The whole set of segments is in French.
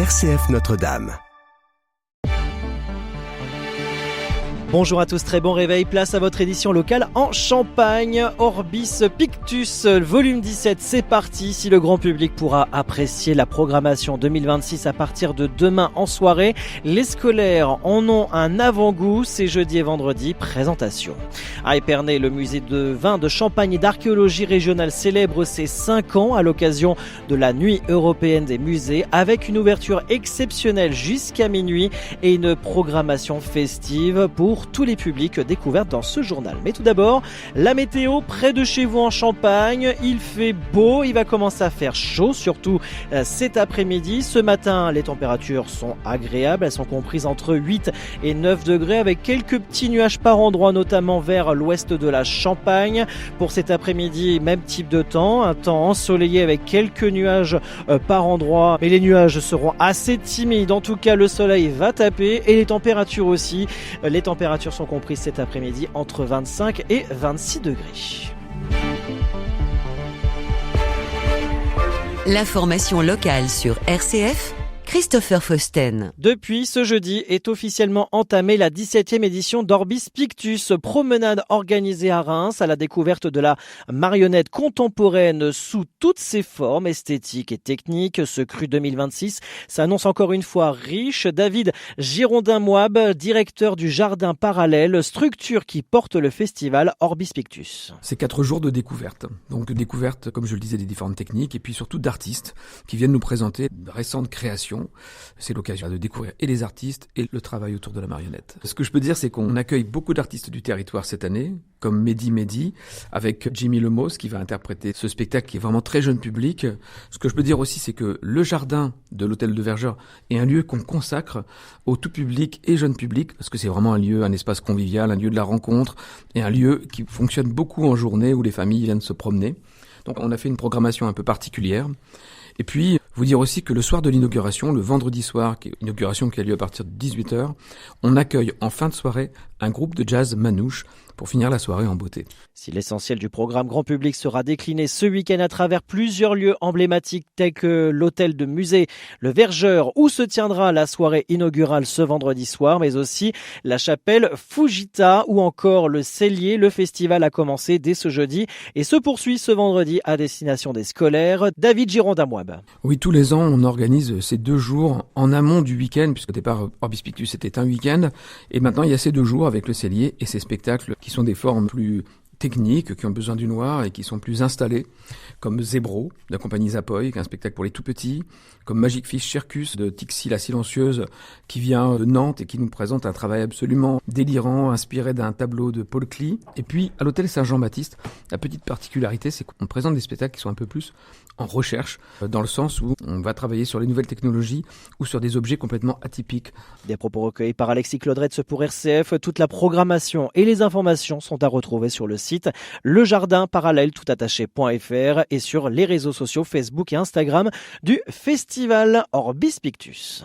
RCF Notre-Dame. Bonjour à tous, très bon réveil, place à votre édition locale en Champagne. Orbis Pictus, volume 17, c'est parti. Si le grand public pourra apprécier la programmation 2026 à partir de demain en soirée, les scolaires en ont un avant-goût, c'est jeudi et vendredi, présentation. À Épernay, le musée de vin, de Champagne et d'archéologie régionale célèbre ses 5 ans à l'occasion de la nuit européenne des musées, avec une ouverture exceptionnelle jusqu'à minuit et une programmation festive pour tous les publics découvertes dans ce journal. Mais tout d'abord, la météo près de chez vous en Champagne. Il fait beau, il va commencer à faire chaud, surtout cet après-midi. Ce matin, les températures sont agréables. Elles sont comprises entre 8 et 9 degrés avec quelques petits nuages par endroits, notamment vers l'ouest de la Champagne. Pour cet après-midi, même type de temps, un temps ensoleillé avec quelques nuages par endroits. Mais les nuages seront assez timides. En tout cas, le soleil va taper et les températures aussi. Les températures sont comprises cet après-midi entre 25 et 26 degrés. L'information locale sur RCF, Christopher Fausten. Depuis ce jeudi est officiellement entamée la 17e édition d'Orbis Pictus, promenade organisée à Reims à la découverte de la marionnette contemporaine sous toutes ses formes esthétiques et techniques. Ce cru 2026 s'annonce encore une fois riche. David Girondin-Mouab, directeur du Jardin Parallèle, structure qui porte le festival Orbis Pictus. C'est 4 jours de découverte. Donc découverte, comme je le disais, des différentes techniques et puis surtout d'artistes qui viennent nous présenter de récentes créations. C'est l'occasion de découvrir et les artistes et le travail autour de la marionnette. Ce que je peux dire, c'est qu'on accueille beaucoup d'artistes du territoire cette année, comme Mehdi, avec Jimmy Lemos qui va interpréter ce spectacle qui est vraiment très jeune public. Ce que je peux dire aussi, c'est que le jardin de l'hôtel de Vergeurs est un lieu qu'on consacre au tout public et jeune public, parce que c'est vraiment un lieu, un espace convivial, un lieu de la rencontre, et un lieu qui fonctionne beaucoup en journée où les familles viennent se promener. Donc on a fait une programmation un peu particulière. Et puis, vous dire aussi que le soir de l'inauguration, le vendredi soir, inauguration qui a lieu à partir de 18h, on accueille en fin de soirée un groupe de jazz manouche pour finir la soirée en beauté. Si l'essentiel du programme grand public sera décliné ce week-end à travers plusieurs lieux emblématiques tels que l'hôtel de musée, le Vergeur, où se tiendra la soirée inaugurale ce vendredi soir, mais aussi la chapelle Fujita ou encore le Cellier. Le festival a commencé dès ce jeudi et se poursuit ce vendredi à destination des scolaires. David Girondin-Mouab. Oui, tous les ans, on organise ces 2 jours en amont du week-end, puisqu'au départ, Orbis Pictus c'était un week-end, et maintenant il y a ces 2 jours avec le Cellier et ces spectacles qui sont des formes plus techniques, qui ont besoin du noir et qui sont plus installés, comme Zébro, de la compagnie Zapoy, qui est un spectacle pour les tout petits, comme Magic Fish Circus de Tixi la Silencieuse, qui vient de Nantes et qui nous présente un travail absolument délirant, inspiré d'un tableau de Paul Klee. Et puis, à l'hôtel Saint-Jean-Baptiste, la petite particularité, c'est qu'on présente des spectacles qui sont un peu plus en recherche, dans le sens où on va travailler sur les nouvelles technologies ou sur des objets complètement atypiques. Des propos recueillis par Alexis Claudretz pour RCF. Toute la programmation et les informations sont à retrouver sur le site Le Jardin Parallèle toutattaché.fr et sur les réseaux sociaux Facebook et Instagram du Festival Orbis Pictus.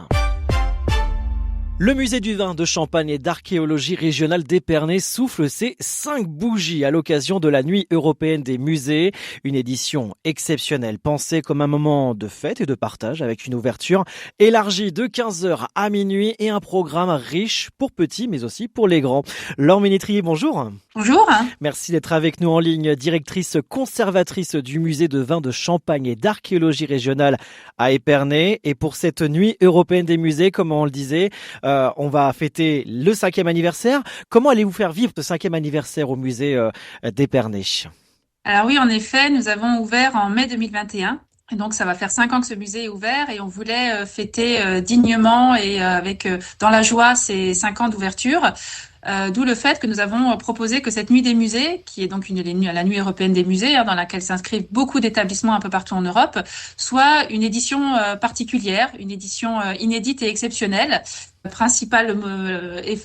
Le musée du vin, de Champagne et d'archéologie régionale d'Épernay souffle ses 5 bougies à l'occasion de la nuit européenne des musées. Une édition exceptionnelle pensée comme un moment de fête et de partage avec une ouverture élargie de 15h à minuit et un programme riche pour petits mais aussi pour les grands. Laure Ménétrier, bonjour. Bonjour. Merci d'être avec nous en ligne, directrice conservatrice du musée de vin, de Champagne et d'archéologie régionale à Épernay. Et pour cette nuit européenne des musées, comme on le disait, on va fêter le 5e anniversaire. Comment allez-vous faire vivre ce 5e anniversaire au musée d'Épernay ? Alors oui, en effet, nous avons ouvert en mai 2021. Et donc, ça va faire 5 ans que ce musée est ouvert et on voulait fêter dignement et avec dans la joie ces 5 ans d'ouverture. D'où le fait que nous avons proposé que cette nuit des musées, qui est donc la nuit européenne des musées, dans laquelle s'inscrivent beaucoup d'établissements un peu partout en Europe, soit une édition particulière, une édition inédite et exceptionnelle. La principale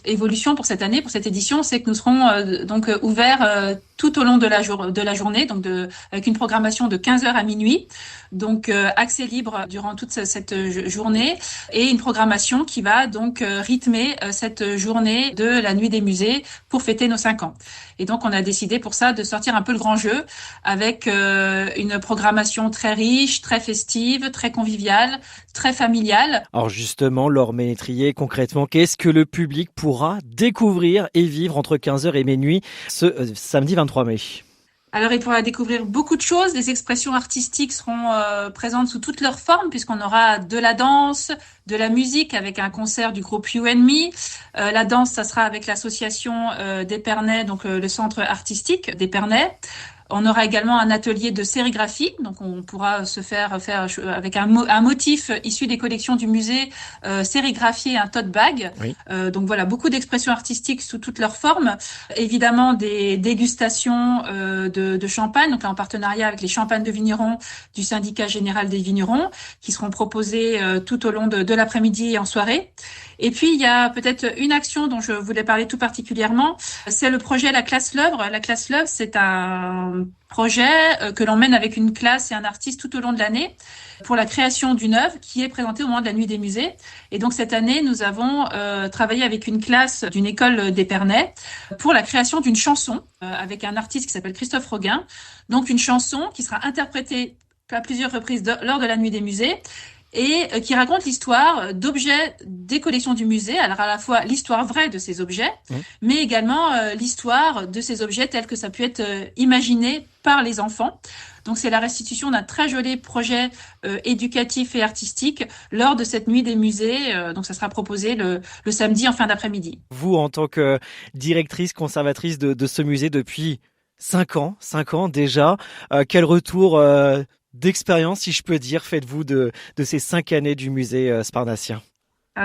évolution pour cette année, pour cette édition, c'est que nous serons donc ouverts tout au long de la journée, donc avec une programmation de 15h à minuit, donc accès libre durant toute cette journée, et une programmation qui va donc rythmer cette journée de la nuit des musées pour fêter nos 5 ans. Et donc on a décidé pour ça de sortir un peu le grand jeu avec une programmation très riche, très festive, très conviviale, très familial. Alors justement, Laure Ménétrier, concrètement, qu'est-ce que le public pourra découvrir et vivre entre 15h et minuit ce samedi 23 mai? Alors, il pourra découvrir beaucoup de choses. Les expressions artistiques seront présentes sous toutes leurs formes, puisqu'on aura de la danse, de la musique avec un concert du groupe You and Me. La danse, ça sera avec l'association d'Épernay, donc le centre artistique d'Épernay. On aura également un atelier de sérigraphie, donc on pourra se faire avec un motif issu des collections du musée, sérigraphier un tote bag. Oui. Donc voilà, beaucoup d'expressions artistiques sous toutes leurs formes. Évidemment, des dégustations de champagne, donc là en partenariat avec les champagnes de vignerons du syndicat général des vignerons, qui seront proposées tout au long de l'après-midi et en soirée. Et puis, il y a peut-être une action dont je voulais parler tout particulièrement, c'est le projet La Classe L'Œuvre. La Classe L'Œuvre, c'est un projet que l'on mène avec une classe et un artiste tout au long de l'année pour la création d'une œuvre qui est présentée au moment de la Nuit des Musées. Et donc, cette année, nous avons travaillé avec une classe d'une école d'Épernay pour la création d'une chanson avec un artiste qui s'appelle Christophe Roguin. Donc, une chanson qui sera interprétée à plusieurs reprises lors de la Nuit des Musées et qui raconte l'histoire d'objets des collections du musée, alors à la fois l'histoire vraie de ces objets, mais également l'histoire de ces objets tels que ça peut être imaginé par les enfants. Donc c'est la restitution d'un très joli projet éducatif et artistique lors de cette nuit des musées. Donc ça sera proposé le samedi en fin d'après-midi. Vous, en tant que directrice conservatrice de ce musée depuis 5 ans déjà, quel retour d'expérience, si je peux dire, faites-vous de ces 5 années du musée Sparnacien?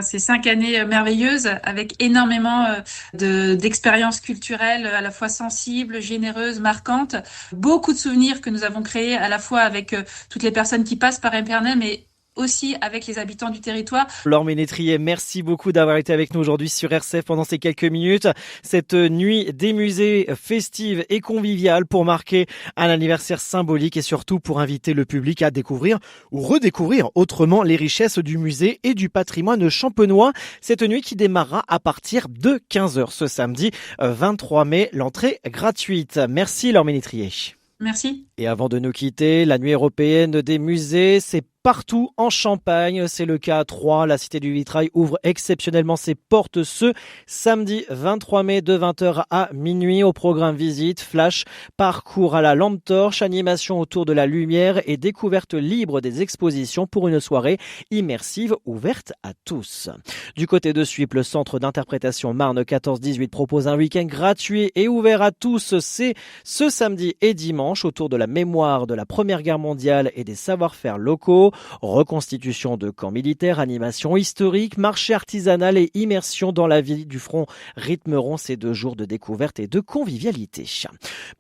Ces 5 années merveilleuses avec énormément d'expériences culturelles à la fois sensibles, généreuses, marquantes. Beaucoup de souvenirs que nous avons créés à la fois avec toutes les personnes qui passent par Épernay, mais aussi avec les habitants du territoire. Laure Ménétrier, merci beaucoup d'avoir été avec nous aujourd'hui sur RCF pendant ces quelques minutes. Cette nuit des musées festive et conviviale pour marquer un anniversaire symbolique et surtout pour inviter le public à découvrir ou redécouvrir autrement les richesses du musée et du patrimoine champenois. Cette nuit qui démarrera à partir de 15h ce samedi 23 mai, l'entrée gratuite. Merci Laure Ménétrier. Merci. Et avant de nous quitter, la nuit européenne des musées, c'est partout en Champagne. C'est le cas à Troyes. La Cité du Vitrail ouvre exceptionnellement ses portes ce samedi 23 mai de 20h à minuit. Au programme visite, flash, parcours à la lampe torche, animation autour de la lumière et découverte libre des expositions pour une soirée immersive ouverte à tous. Du côté de Suippes, le centre d'interprétation Marne 14-18 propose un week-end gratuit et ouvert à tous. C'est ce samedi et dimanche autour de la mémoire de la Première Guerre mondiale et des savoir-faire locaux. Reconstitution de camps militaires, animation historique, marché artisanal et immersion dans la vie du front rythmeront ces 2 jours de découverte et de convivialité.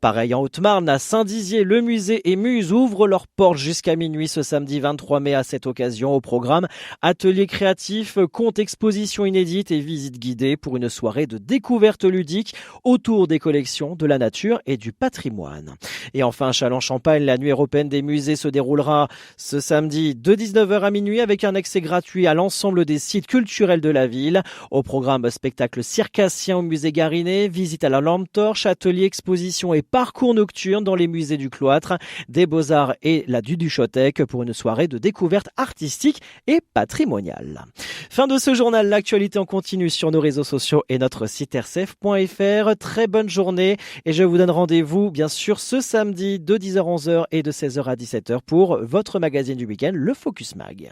Pareil en Haute-Marne, à Saint-Dizier, le musée et Muse ouvrent leurs portes jusqu'à minuit ce samedi 23 mai. À cette occasion, au programme ateliers créatifs, contes, expositions inédites et visites guidées pour une soirée de découverte ludique autour des collections, de la nature et du patrimoine. Et enfin, Châlons-Champagne, la nuit européenne des musées se déroulera ce samedi de 19h à minuit avec un accès gratuit à l'ensemble des sites culturels de la ville. Au programme, spectacle circassien au musée Garinet, visite à la lampe torche, ateliers, expositions et parcours nocturnes dans les musées du Cloître, des Beaux-Arts et la Duchothèque pour une soirée de découverte artistique et patrimoniale. Fin de ce journal, l'actualité en continu sur nos réseaux sociaux et notre site rcf.fr. Très bonne journée et je vous donne rendez-vous bien sûr ce samedi de 10h à 11h et de 16h à 17h pour votre magazine du week-end, le Focus Mag.